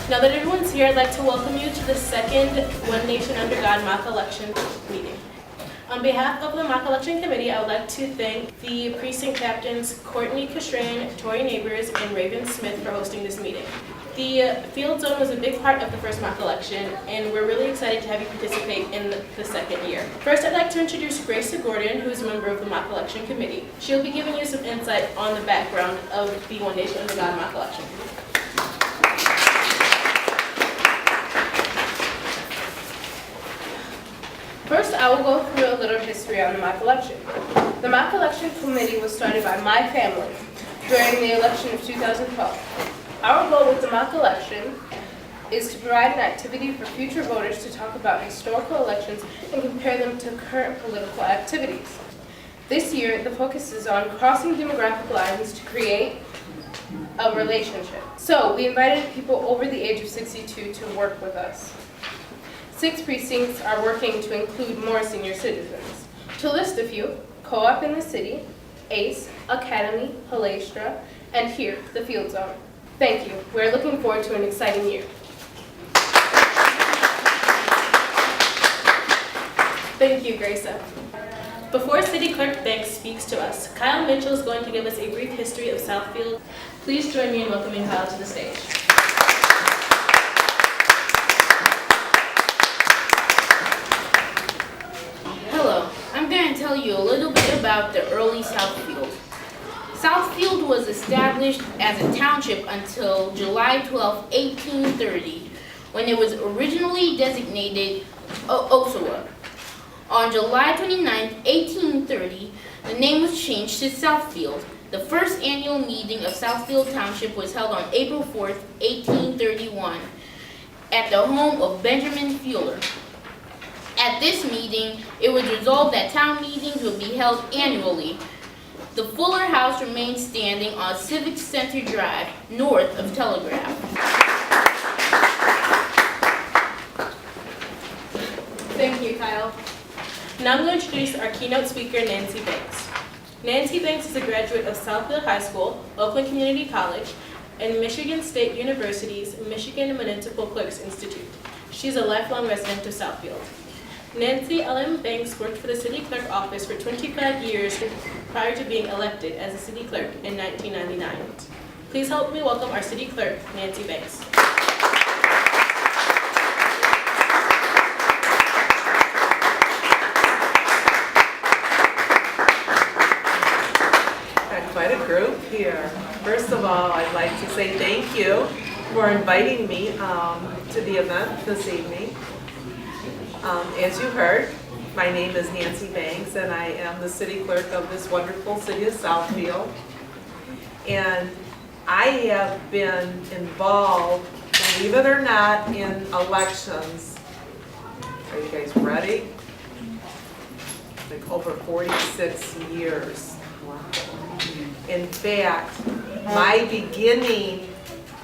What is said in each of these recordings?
Now that everyone's here, I'd like to welcome you to the second One Nation Under God mock election meeting. On behalf of the mock election committee, I would like to thank the precinct captains Courtney Castrain, Tori Nabers, and Raven Smith for hosting this meeting. The field zone was a big part of the first mock election, and we're really excited to have you participate in the second year. First, I'd like to introduce Grace Gordon, who is a member of the mock election committee. She'll be giving you some insight on the background of the One Nation Under God mock election. First, I will go through a little history on the mock election. The mock election committee was started by my family during the election of 2012. Our goal with the mock election is to provide an activity for future voters to talk about historical elections and compare them to current political activities. This year, the focus is on crossing demographic lines to create a relationship. So, we invited people over the age of 62 to work with us. 6 precincts are working to include more senior citizens. To list a few, Co-op in the City, ACE, Academy, Palestra, and here, the Field Zone. Thank you. We're looking forward to an exciting year. Thank you, Gracia. Before City Clerk Banks speaks to us, Kyle Mitchell is going to give us a brief history of Southfield. Please join me in welcoming Kyle to the stage. Hello, I'm going to tell you a little bit about the early Southfield. Southfield was established as a township until July 12, 1830, when it was originally designated Ossawa. On July 29, 1830, the name was changed to Southfield. The first annual meeting of Southfield Township was held on April 4, 1831, at the home of Benjamin Fuller. At this meeting, it was resolved that town meetings would be held annually. The Fuller House remains standing on Civic Center Drive, north of Telegraph. Thank you, Kyle. Now I'm going to introduce our keynote speaker, Nancy Banks. Nancy Banks is a graduate of Southfield High School, Oakland Community College, and Michigan State University's Michigan Municipal Clerks Institute. She's a lifelong resident of Southfield. Nancy Ellen Banks worked for the City Clerk office for 25 years prior to being elected as a City Clerk in 1999. Please help me welcome our City Clerk, Nancy Banks. Got quite a group here. First of all, I'd like to say thank you for inviting me to the event this evening. As you heard, my name is Nancy Banks, and I am the City Clerk of this wonderful city of Southfield. And I have been involved, believe it or not, in elections. Are you guys ready? Like over 46 years. In fact, my beginning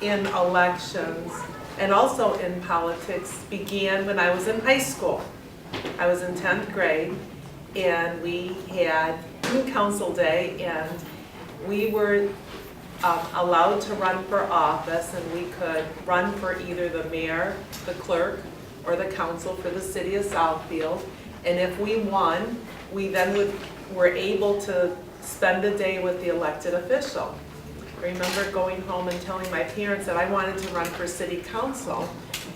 in elections and also in politics began when I was in high school. I was in 10th grade, and we had council day, and we were allowed to run for office, and we could run for either the mayor, the clerk, or the council for the city of Southfield. And if we won, we then were able to spend a day with the elected official. I remember going home and telling my parents that I wanted to run for city council,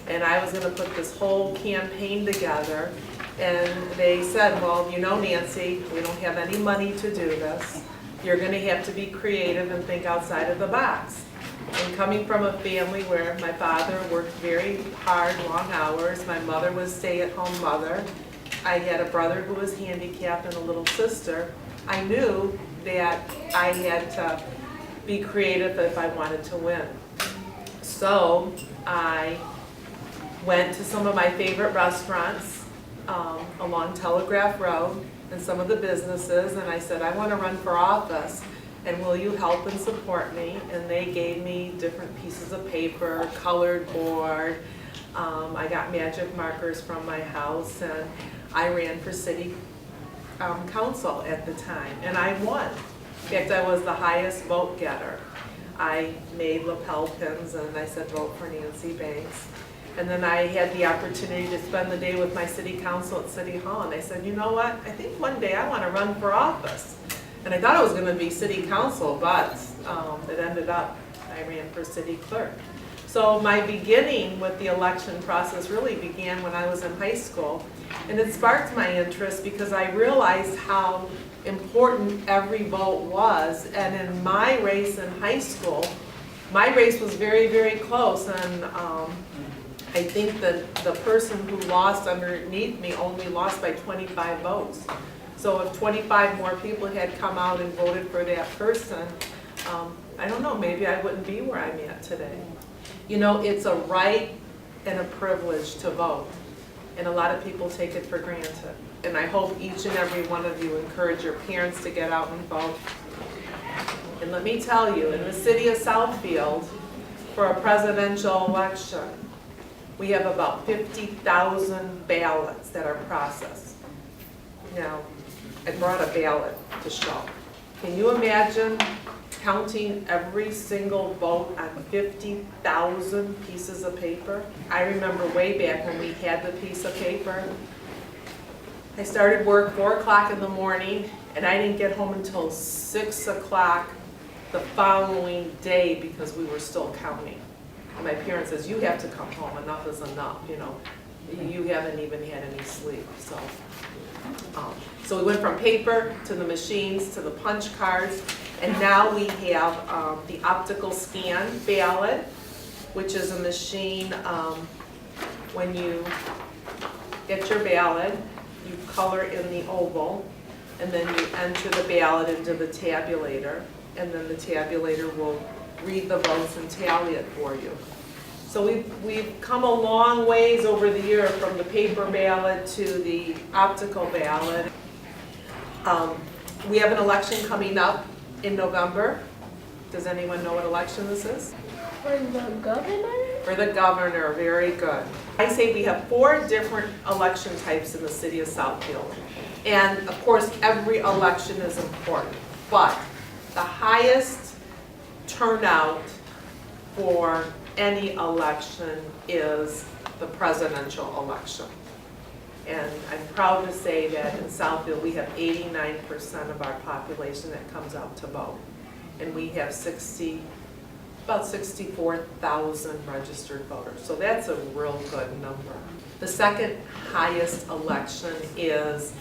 and I was going to put this whole campaign together. And they said, well, you know, Nancy, we don't have any money to do this. You're going to have to be creative and think outside of the box. And coming from a family where my father worked very hard, long hours, my mother was a stay-at-home mother, I had a brother who was handicapped and a little sister, I knew that I had to be creative if I wanted to win. So I went to some of my favorite restaurants along Telegraph Road and some of the businesses, and I said, I want to run for office, and will you help and support me? And they gave me different pieces of paper, colored board. I got magic markers from my house, and I ran for city council at the time, and I won. In fact, I was the highest vote getter. I made lapel pins and I said vote for Nancy Banks. And then I had the opportunity to spend the day with my city council at City Hall, and I said, you know what, I think one day I want to run for office. And I thought it was going to be city council, but it ended up I ran for city clerk. So my beginning with the election process really began when I was in high school, and it sparked my interest because I realized how important every vote was. And in my race in high school, my race was very, very close, and I think that the person who lost underneath me only lost by 25 votes. So if 25 more people had come out and voted for that person, I don't know, maybe I wouldn't be where I'm at today. You know, it's a right and a privilege to vote, and a lot of people take it for granted. And I hope each and every one of you encourage your parents to get out and vote. And let me tell you, in the city of Southfield, for a presidential election, we have about 50,000 ballots that are processed. Now, I brought a ballot to show. Can you imagine counting every single vote on 50,000 pieces of paper? I remember way back when we had the piece of paper. I started work 4 o'clock in the morning, and I didn't get home until 6 o'clock the following day because we were still counting. And my parents says, you have to come home, enough is enough, you know. You haven't even had any sleep, so we went from paper to the machines to the punch cards, and now we have the optical scan ballot, which is a machine. When you get your ballot, you color in the oval, and then you enter the ballot into the tabulator, and then the tabulator will read the votes and tally it for you. So we've come a long ways over the year from the paper ballot to the optical ballot. We have an election coming up in November. Does anyone know what election this is? For the governor? For the governor, very good. I say we have 4 different election types in the city of Southfield. And of course, every election is important, but the highest turnout for any election is the presidential election. And I'm proud to say that in Southfield we have 89% of our population that comes out to vote. And we have about 64,000 registered voters. So that's a real good number. The second highest election is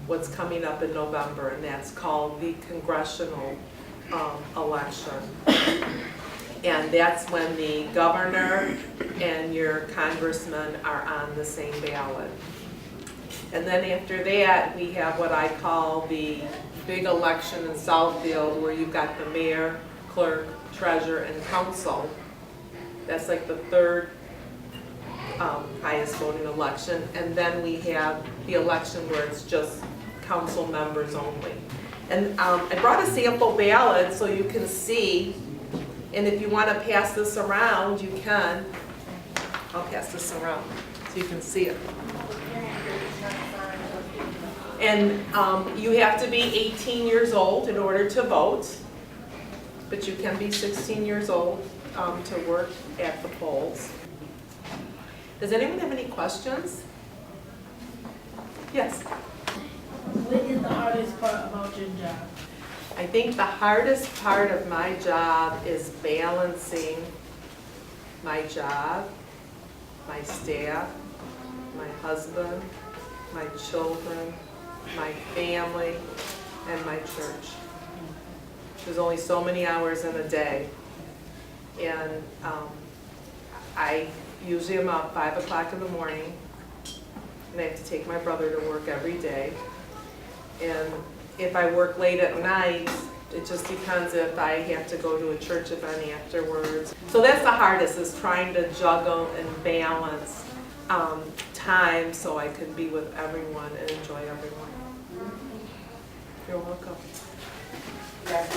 what's coming up in November, and that's called the congressional election. And that's when the governor and your congressman are on the same ballot. And then after that, we have what I call the big election in Southfield, where you've got the mayor, clerk, treasurer, and council. That's like the third highest voting election. And then we have the election where it's just council members only. And I brought a sample ballot so you can see. And if you want to pass this around, you can. I'll pass this around so you can see it. And you have to be 18 years old in order to vote, but you can be 16 years old to work at the polls. Does anyone have any questions? Yes? What is the hardest part about your job? I think the hardest part of my job is balancing my job, my staff, my husband, my children, my family, and my church. There's only so many hours in a day. And I usually am up 5 o'clock in the morning, and I have to take my brother to work every day. And if I work late at night, it just depends if I have to go to a church event afterwards. So that's the hardest, is trying to juggle and balance time so I can be with everyone and enjoy everyone. You're welcome. That's